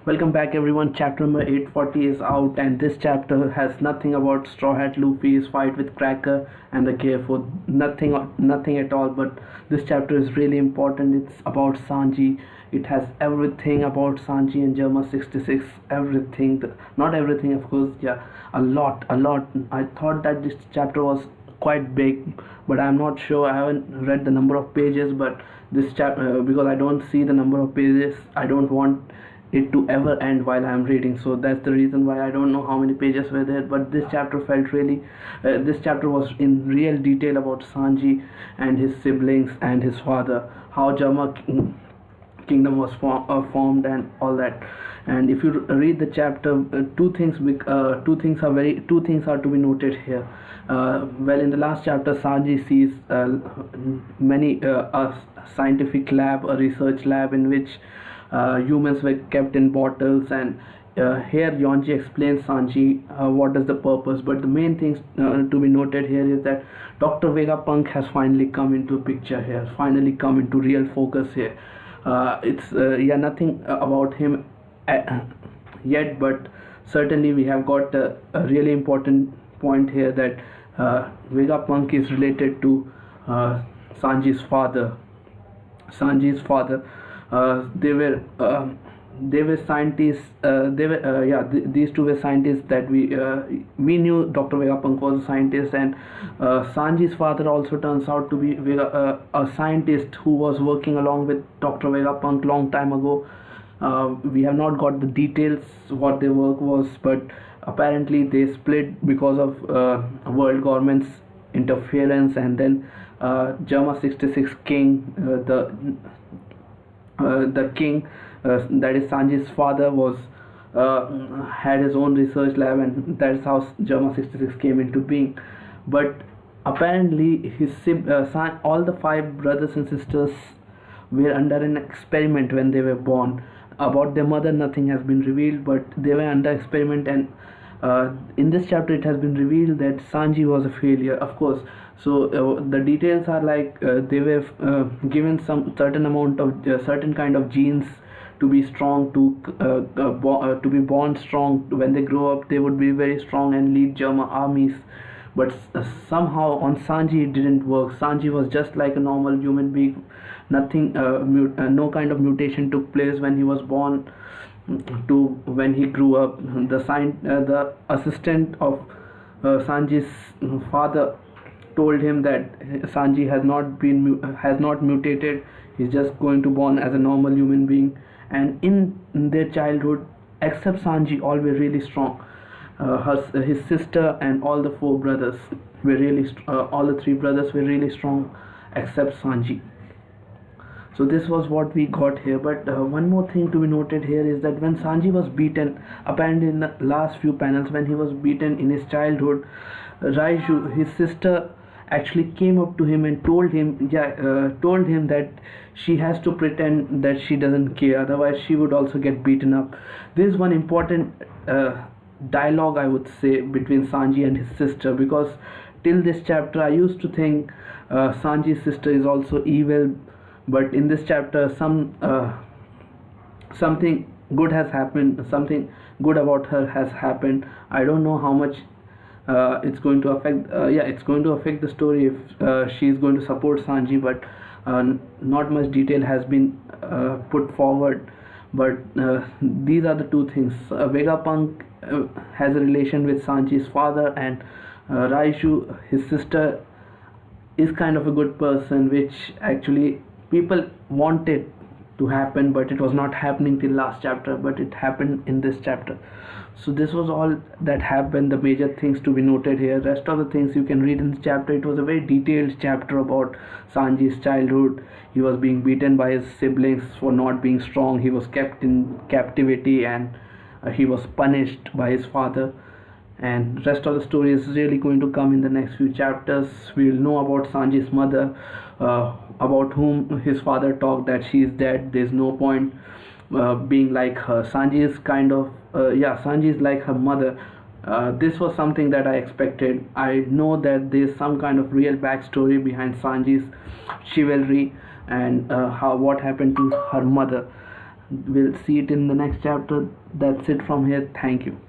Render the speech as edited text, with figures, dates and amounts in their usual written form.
Welcome back everyone. Chapter number 840 is out, and this chapter has nothing about Straw Hat Luffy's fight with Cracker and the Careful. Nothing at all. But this chapter is really important. It's about Sanji. It has everything about Sanji and Germa 66. Everything. Not everything, of course. Yeah, a lot. I thought that this chapter was quite big, but I'm not sure. I haven't read the number of pages, but this chapter, because I don't see the number of pages, I don't want it to ever end while I'm reading. So that's the reason why I don't know how many pages were there. But this chapter felt really this chapter was in real detail about Sanji and his siblings and his father, how Germa kingdom was formed and all that. And if you read the chapter, two things are to be noted here. Well, in the last chapter, Sanji sees many a scientific lab, a research lab in which humans were kept in bottles, and here Yonji explains Sanji what is the purpose. But the main things to be noted here is that Dr. Vegapunk has finally come into picture here, finally come into real focus here. It's nothing about him yet, but certainly we have got a really important point here that Vegapunk is related to Sanji's father. They were scientists. These two were scientists that we knew. Dr. Vegapunk was a scientist, and Sanji's father also turns out to be a scientist who was working along with Dr. Vegapunk long time ago. We have not got the details what their work was, but apparently they split because of world government's interference, and then Germa 66 king, the king, that is Sanji's father, was had his own research lab, and that's how Germa 66 came into being. But apparently all the five brothers and sisters were under an experiment when they were born. About their mother nothing has been revealed, but they were under experiment, and in this chapter it has been revealed that Sanji was a failure, of course. So the details are like they were given some certain amount of certain kind of genes to be strong, to be born strong. When they grow up, they would be very strong and lead Germa armies. But somehow on Sanji it didn't work. Sanji was just like a normal human being. Nothing, no kind of mutation took place when he was born to when he grew up. The assistant of Sanji's father told him that Sanji has not mutated. He's just going to born as a normal human being. And in their childhood, except Sanji, all were really strong. His sister and all the four brothers were really all the three brothers were really strong, except Sanji. So this was what we got here. But one more thing to be noted here is that when Sanji was beaten, apparently in the last few panels, when he was beaten in his childhood, Raiju, his sister, actually came up to him and told him that she has to pretend that she doesn't care, otherwise she would also get beaten up. There is one important dialogue, I would say, between Sanji and his sister, because till this chapter I used to think Sanji's sister is also evil, but in this chapter something good has happened, something good about her has happened. I don't know how much it's going to affect it's going to affect the story if she is going to support Sanji, but not much detail has been put forward. But these are the two things. Vegapunk has a relation with Sanji's father, and Raiju, his sister, is kind of a good person, which actually people wanted to happen, but it was not happening till last chapter, but it happened in this chapter. So this was all that happened, the major things to be noted here. Rest of the things you can read in the chapter. It was a very detailed chapter about Sanji's childhood. He was being beaten by his siblings for not being strong. He was kept in captivity, and he was punished by his father. And rest of the story is really going to come in the next few chapters. We will know about Sanji's mother, about whom his father talked that she is dead. There's no point being like her. Sanji is Sanji is like her mother. This was something that I expected. I know that there's some kind of real backstory behind Sanji's chivalry and what happened to her mother. We'll see it in the next chapter. That's it from here. Thank you.